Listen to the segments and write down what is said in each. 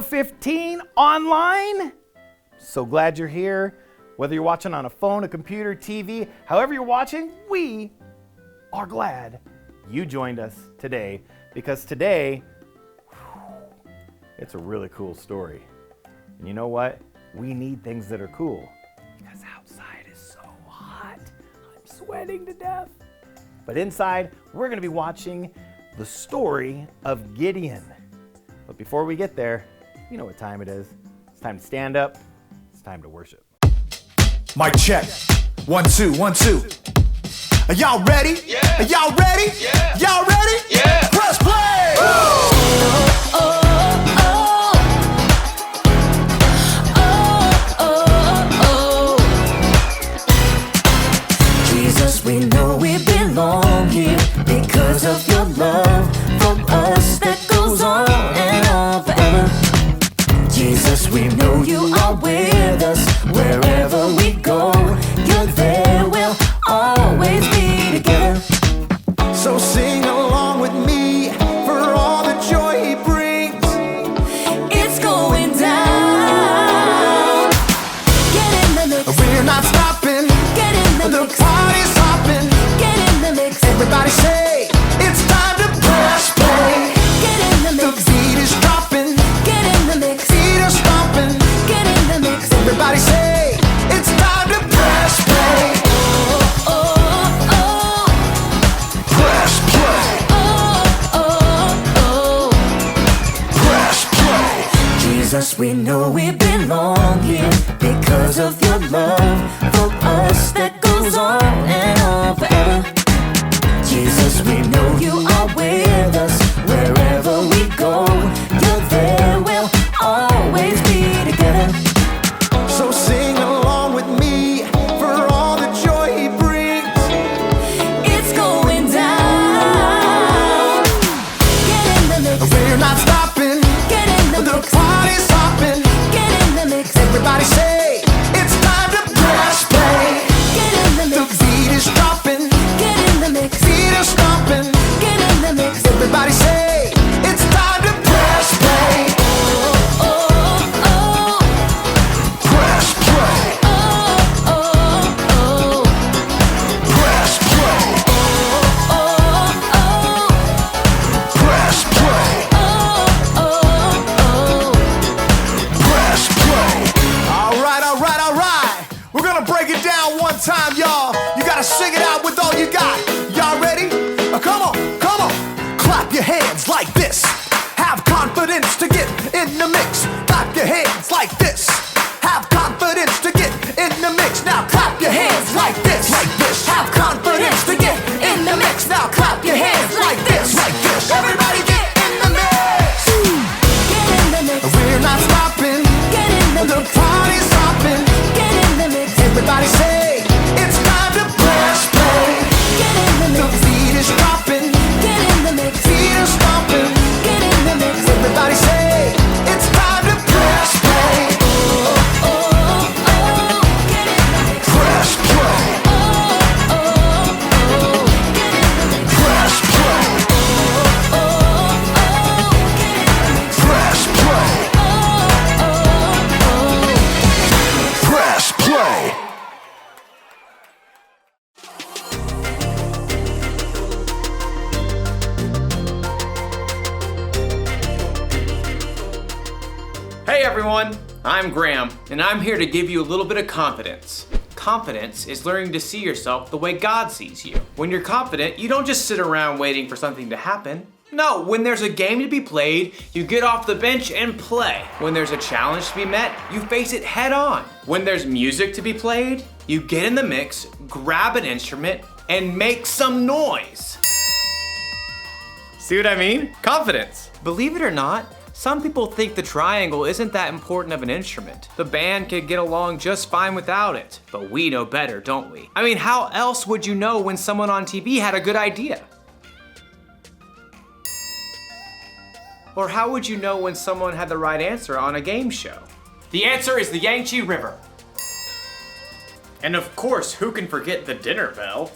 Mile 15 online. So glad you're here. Whether you're watching on a phone, a computer, TV, however you're watching, we are glad you joined us today, because today, it's a really cool story. And you know what? We need things that are cool, because outside is so hot. I'm sweating to death. But inside, we're going to be watching the story of Gideon. But before we get there, you know what time it is. It's time to stand up. It's time to worship. Mic check. 1, 2, 1, 2. Are y'all ready? Yeah. Are y'all ready? Yeah. Y'all ready? Yeah. Press play. Jesus, we know we belong here because of your love for us that goes on and on forever. Jesus, we know you are with us wherever we go. You're there, we'll always be together. So sing along with me for all the joy he brings. It's going down. Get in the mix. We're not stopping. Get in the The mix. party's hopping. Get in the mix. Everybody say it's time to press play. Get in the The mix. beat is dropping. Get in the mix. Feet are stomping. Get in the mix. Everybody say it's time to press play. Oh, oh, oh. Press play. Press play. Jesus, we know we belong here because of your love for us that goes on and on forever. Jesus, we know you are with us wherever we go. You're there, we'll always be together. So sing along with me for all the joy he brings. It's going down. Get in the mix. We're not stopping. Get in the The mix. party's hopping. Get in the mix. Everybody say it's time to press play. Get in the The mix. beat is dropping. Get in the mix. Feet are stomping. Get in the mix. Everybody say it's time to press play. Oh, oh, oh. Press play. Oh, oh, oh. Press play. Oh, oh. Press play. Oh, oh. Press play. All right, all right, all right. We're gonna break it down one time, y'all. You gotta sing it out with all you got. Y'all ready? Come on, come on. Clap your hands like this. Have confidence to get in the mix. Clap your hands like this. Have confidence to get in the mix. Now clap your hands like this. Like this. Have confidence to get in the mix. Now clap your hands like this. Like this. Everybody get in the mix. Get in the mix. We're not stopping. Get in the The mix. party's hopping. Get in the mix. Everybody say it's time to press play. Get in the The mix. beat is dropping. Get in the mix. Feet are stomping. Get in the mix. Everybody say it's time to press play. Oh, oh. Get in the mix. Press play. Oh, oh. Get in the mix. Press play. Oh, oh. Get in the mix. Press play. Oh, Press play. Hey everyone, I'm Graham, and I'm here to give you a little bit of confidence. Confidence is learning to see yourself the way God sees you. When you're confident, you don't just sit around waiting for something to happen. No, when there's a game to be played, you get off the bench and play. When there's a challenge to be met, you face it head on. When there's music to be played, you get in the mix, grab an instrument, and make some noise. See what I mean? Confidence. Believe it or not, some people think the triangle isn't that important of an instrument. The band could get along just fine without it. But we know better, don't we? I mean, how else would you know when someone on TV had a good idea? Or how would you know when someone had the right answer on a game show? The answer is the Yangtze River. And of course, who can forget the dinner bell?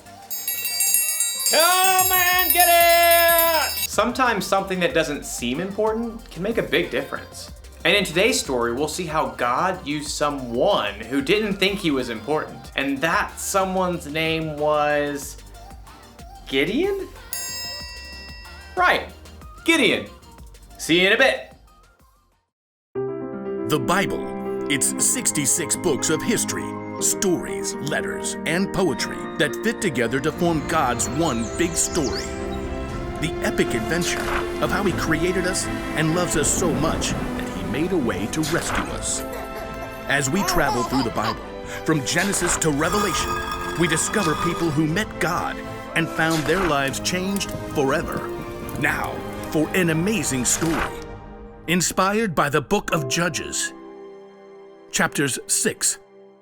Come and get it! Sometimes something that doesn't seem important can make a big difference. And in today's story, we'll see how God used someone who didn't think he was important. And that someone's name was Gideon? Right, Gideon. See you in a bit. The Bible. It's 66 books of history, stories, letters, and poetry that fit together to form God's one big story. The epic adventure of how He created us and loves us so much that He made a way to rescue us. As we travel through the Bible, from Genesis to Revelation, we discover people who met God and found their lives changed forever. Now, for an amazing story, inspired by the book of Judges, chapters 6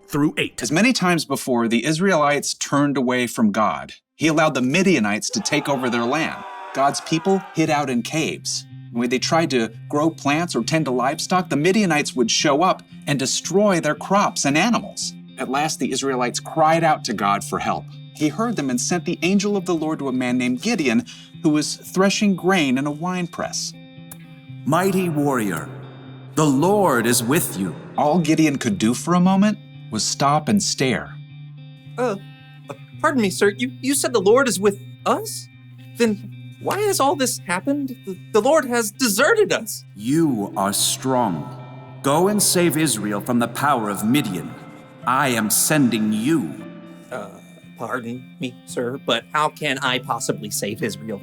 through 8. As many times before the Israelites turned away from God, He allowed the Midianites to take over their land. God's people hid out in caves. When they tried to grow plants or tend to livestock, the Midianites would show up and destroy their crops and animals. At last, the Israelites cried out to God for help. He heard them and sent the angel of the Lord to a man named Gideon, who was threshing grain in a winepress. Mighty warrior, the Lord is with you. All Gideon could do for a moment was stop and stare. Pardon me, sir. You said the Lord is with us? Then why has all this happened? The Lord has deserted us. You are strong. Go and save Israel from the power of Midian. I am sending you. Pardon me, sir, but how can I possibly save Israel?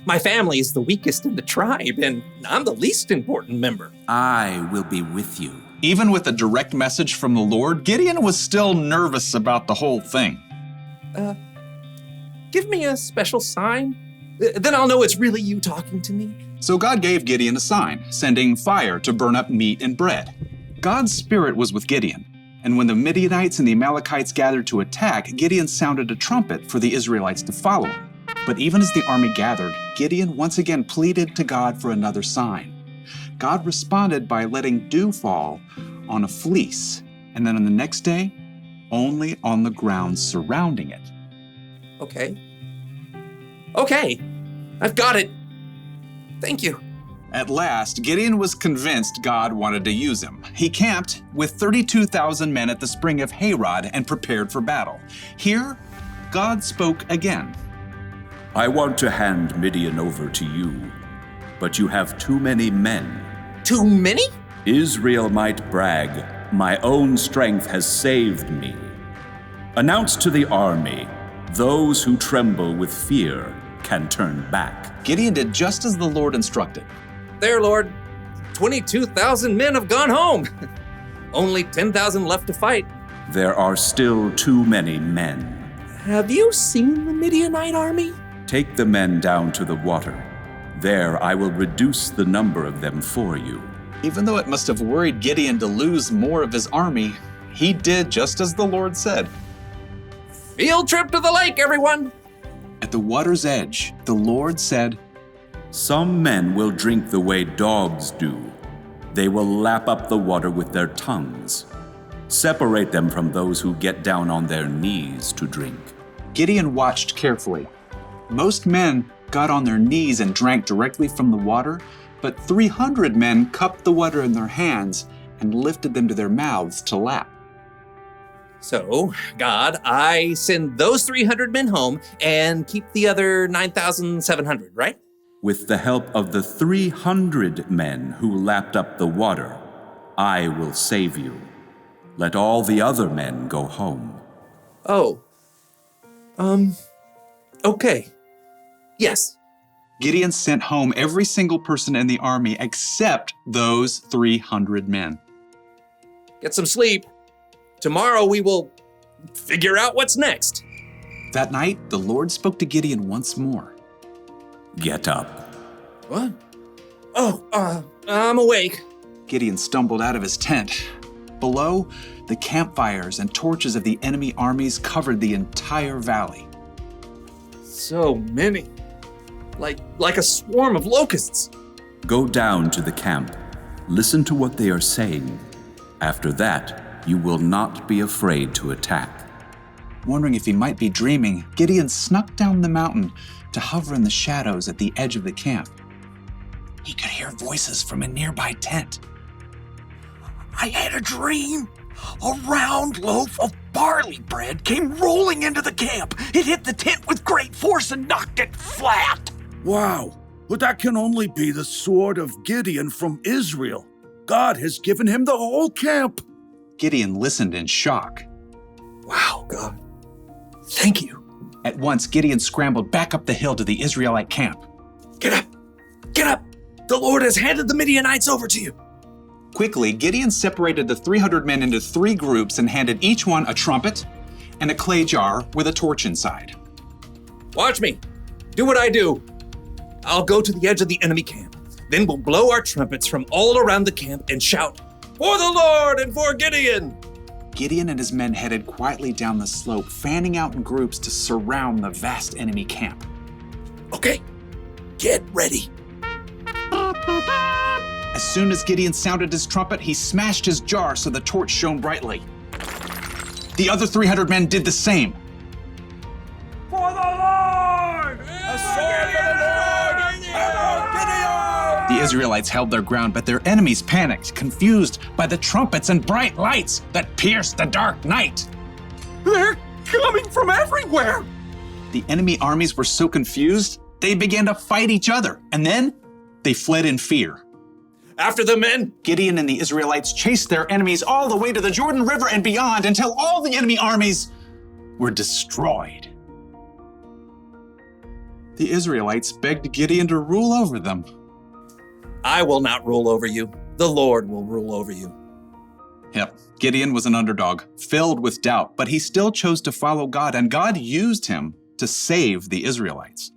My family is the weakest in the tribe, and I'm the least important member. I will be with you. Even with a direct message from the Lord, Gideon was still nervous about the whole thing. Give me a special sign. Then I'll know it's really you talking to me. So God gave Gideon a sign, sending fire to burn up meat and bread. God's spirit was with Gideon, and when the Midianites and the Amalekites gathered to attack, Gideon sounded a trumpet for the Israelites to follow him. But even as the army gathered, Gideon once again pleaded to God for another sign. God responded by letting dew fall on a fleece, and then on the next day, only on the ground surrounding it. Okay, I've got it. Thank you. At last, Gideon was convinced God wanted to use him. He camped with 32,000 men at the spring of Harod and prepared for battle. Here, God spoke again. I want to hand Midian over to you, but you have too many men. Too many? Israel might brag, my own strength has saved me. Announce to the army, those who tremble with fear can turn back. Gideon did just as the Lord instructed. There, Lord. 22,000 men have gone home. Only 10,000 left to fight. There are still too many men. Have you seen the Midianite army? Take the men down to the water. There I will reduce the number of them for you. Even though it must have worried Gideon to lose more of his army, he did just as the Lord said. Field trip to the lake, everyone! At the water's edge, the Lord said, Some men will drink the way dogs do. They will lap up the water with their tongues. Separate them from those who get down on their knees to drink. Gideon watched carefully. Most men got on their knees and drank directly from the water, but 300 men cupped the water in their hands and lifted them to their mouths to lap. So, God, I send those 300 men home and keep the other 9,700, right? With the help of the 300 men who lapped up the water, I will save you. Let all the other men go home. Okay. Yes. Gideon sent home every single person in the army except those 300 men. Get some sleep. Tomorrow we will figure out what's next. That night, the Lord spoke to Gideon once more. Get up. What? I'm awake. Gideon stumbled out of his tent. Below, the campfires and torches of the enemy armies covered the entire valley. So many. Like a swarm of locusts. Go down to the camp. Listen to what they are saying. After that, you will not be afraid to attack. Wondering if he might be dreaming, Gideon snuck down the mountain to hover in the shadows at the edge of the camp. He could hear voices from a nearby tent. I had a dream. A round loaf of barley bread came rolling into the camp. It hit the tent with great force and knocked it flat. Wow, but that can only be the sword of Gideon from Israel. God has given him the whole camp. Gideon listened in shock. Wow, God. Thank you. At once, Gideon scrambled back up the hill to the Israelite camp. Get up! Get up! The Lord has handed the Midianites over to you. Quickly, Gideon separated the 300 men into 3 groups and handed each one a trumpet and a clay jar with a torch inside. Watch me. Do what I do. I'll go to the edge of the enemy camp. Then we'll blow our trumpets from all around the camp and shout, "For the Lord and for Gideon!" Gideon and his men headed quietly down the slope, fanning out in groups to surround the vast enemy camp. Okay, get ready. As soon as Gideon sounded his trumpet, he smashed his jar so the torch shone brightly. The other 300 men did the same. For the Lord! A sword for the Lord! Gideon! The Israelites held their ground, but their enemies panicked, confused by the trumpets and bright lights that pierced the dark night. They're coming from everywhere! The enemy armies were so confused, they began to fight each other, and then they fled in fear. After the men! Gideon and the Israelites chased their enemies all the way to the Jordan River and beyond until all the enemy armies were destroyed. The Israelites begged Gideon to rule over them. I will not rule over you. The Lord will rule over you. Yep, Gideon was an underdog, filled with doubt, but he still chose to follow God, and God used him to save the Israelites.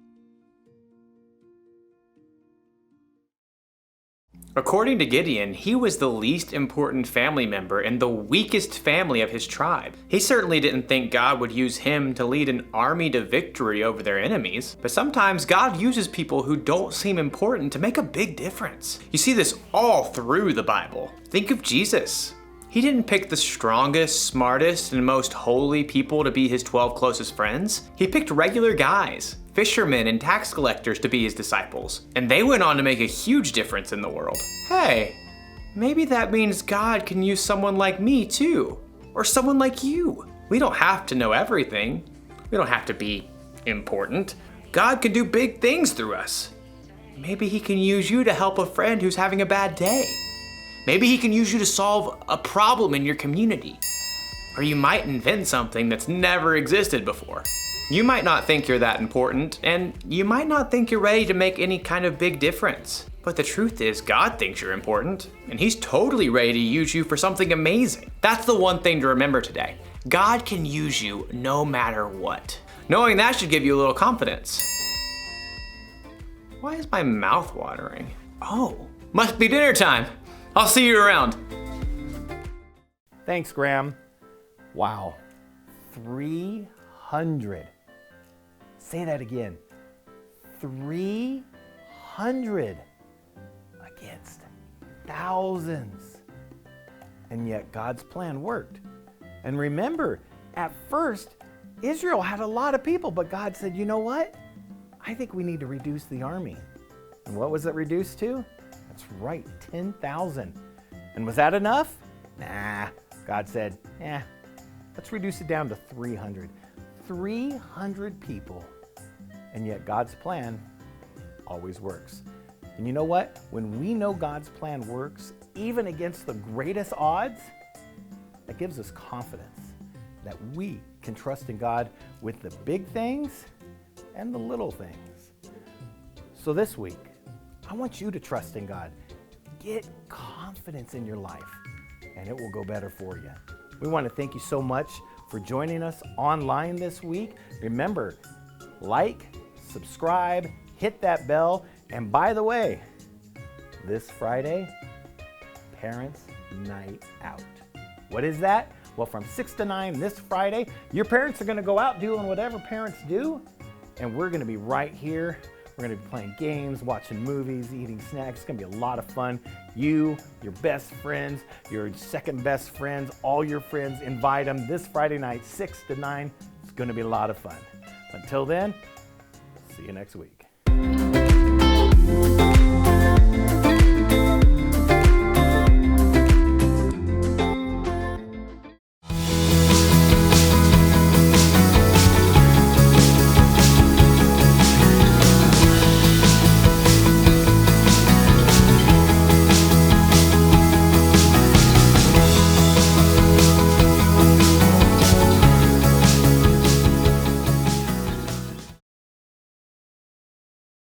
According to Gideon, he was the least important family member and the weakest family of his tribe. He certainly didn't think God would use him to lead an army to victory over their enemies, but sometimes God uses people who don't seem important to make a big difference. You see this all through the Bible. Think of Jesus. He didn't pick the strongest, smartest, and most holy people to be his 12 closest friends. He picked regular guys, fishermen and tax collectors to be his disciples, and they went on to make a huge difference in the world. Hey, maybe that means God can use someone like me too, or someone like you. We don't have to know everything. We don't have to be important. God can do big things through us. Maybe he can use you to help a friend who's having a bad day. Maybe he can use you to solve a problem in your community. Or you might invent something that's never existed before. You might not think you're that important, and you might not think you're ready to make any kind of big difference. But the truth is, God thinks you're important, and he's totally ready to use you for something amazing. That's the one thing to remember today. God can use you no matter what. Knowing that should give you a little confidence. Why is my mouth watering? Oh, must be dinner time. I'll see you around. Thanks, Graham. Wow, 300. Say that again. 300 against thousands. And yet God's plan worked. And remember, at first, Israel had a lot of people, but God said, you know what? I think we need to reduce the army. And what was it reduced to? That's right, 10,000. And was that enough? Nah, God said, let's reduce it down to 300. 300 people. And yet God's plan always works. And you know what? When we know God's plan works, even against the greatest odds, that gives us confidence that we can trust in God with the big things and the little things. So this week, I want you to trust in God. Get confidence in your life, and it will go better for you. We want to thank you so much for joining us online this week. Remember, like, subscribe, hit that bell, and by the way, this Friday, Parents' Night Out. What is that? Well, from 6 to 9 this Friday, your parents are going to go out doing whatever parents do, and we're going to be right here. We're going to be playing games, watching movies, eating snacks. It's going to be a lot of fun. You, your best friends, your second best friends, all your friends, invite them this Friday night, 6 to 9. It's going to be a lot of fun. Until then, see you next week.